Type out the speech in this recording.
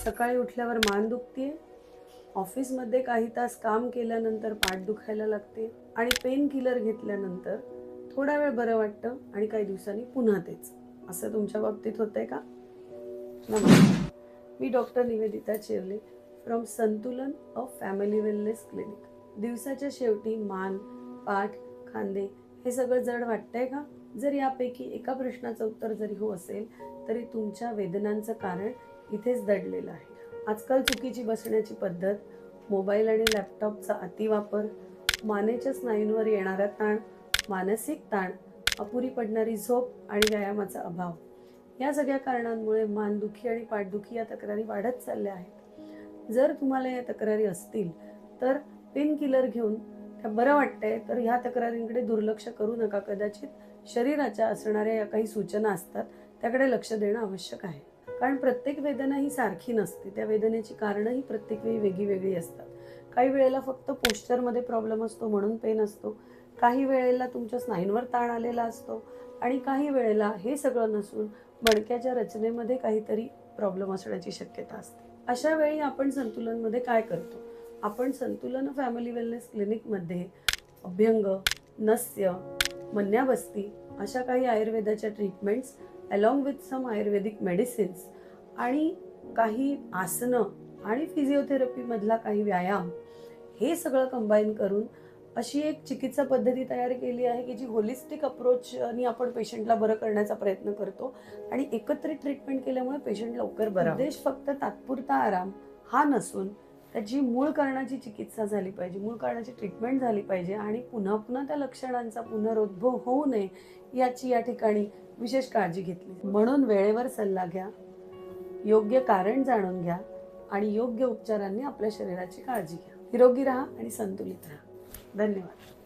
सकाळी उठल्यावर मान दुखते, ऑफिसमध्ये काही तास काम केल्यानंतर पाठ दुखायला लागते आणि पेन किलर घेतल्यानंतर थोडा वेळ बरं वाटतं आणि काही दिवसांनी पुन्हा तेच. असं तुमच्या बाबतीत होतंय का? नमस्कार, मी डॉक्टर निवेदिता चेवले फ्रॉम संतुलन ऑफ फॅमिली वेलनेस क्लिनिक. दिवसाच्या शेवटी मान, पाठ, खांदे हे सगळं जड वाटतंय का? जर यापैकी एका प्रश्नाचं उत्तर जरी हो असेल तरी तुमच्या वेदनांचं कारण इथेच दडलेलं आहे. आजकाल चुकीची बसण्याची पद्धत, मोबाईल आणि लॅपटॉपचा अतिवापर, मानेच्या स्नायूंवर येणारा ताण, मानसिक ताण, अपुरी पडणारी झोप आणि व्यायामाचा अभाव या सगळ्या कारणांमुळे मानदुखी आणि पाठदुखी या तक्रारी वाढत चालल्या आहेत. जर तुम्हाला या तक्रारी असतील तर पेन किलर घेऊन त्या बरं वाटतंय तर ह्या तक्रारींकडे दुर्लक्ष करू नका. कदाचित शरीराच्या असणाऱ्या या काही सूचना असतात त्याकडे लक्ष देणं आवश्यक आहे. कारण प्रत्येक वेदना ही सारखी नसते. त्या वेदनेची कारणंही प्रत्येक वेळी वेगळी वेगळी असतात. काही वेळेला फक्त पोश्चरमध्ये प्रॉब्लेम असतो म्हणून पेन असतो, काही वेळेला तुमच्या स्नायूंवर ताण आलेला असतो आणि काही वेळेला हे सगळं नसून मणक्याच्या रचनेमध्ये काहीतरी प्रॉब्लेम असण्याची शक्यता असते. अशा वेळी आपण संतुलनमध्ये काय करतो? आपण संतुलन फॅमिली वेलनेस क्लिनिकमध्ये अभ्यंग, नस्य, मन्याबस्ती अशा काही आयुर्वेदाच्या treatments along with some ayurvedic medicines आणि काही आसनं आणि फिजिओथेरपीमधला काही व्यायाम हे सगळं कंबाईन करून अशी एक चिकित्सा पद्धती तयार केली आहे की जी होलिस्टिक अप्रोचनी आपण पेशंटला बरं करण्याचा प्रयत्न करतो आणि एकत्रित ट्रीटमेंट केल्यामुळे पेशंट लवकर बरा. उद्देश फक्त तात्पुरता आराम हा नसून त्याची मूळ कारणाची चिकित्सा झाली पाहिजे, मूळ कारणाची ट्रीटमेंट झाली पाहिजे आणि पुन्हा पुन्हा त्या लक्षणांचा पुनरुद्भव होऊ नये याची या ठिकाणी विशेष काळजी घेतली. म्हणून वेळेवर सल्ला घ्या, योग्य कारण जाणून घ्या आणि योग्य उपचारांनी आपल्या शरीराची काळजी घ्या. निरोगी राहा आणि संतुलित राहा. धन्यवाद.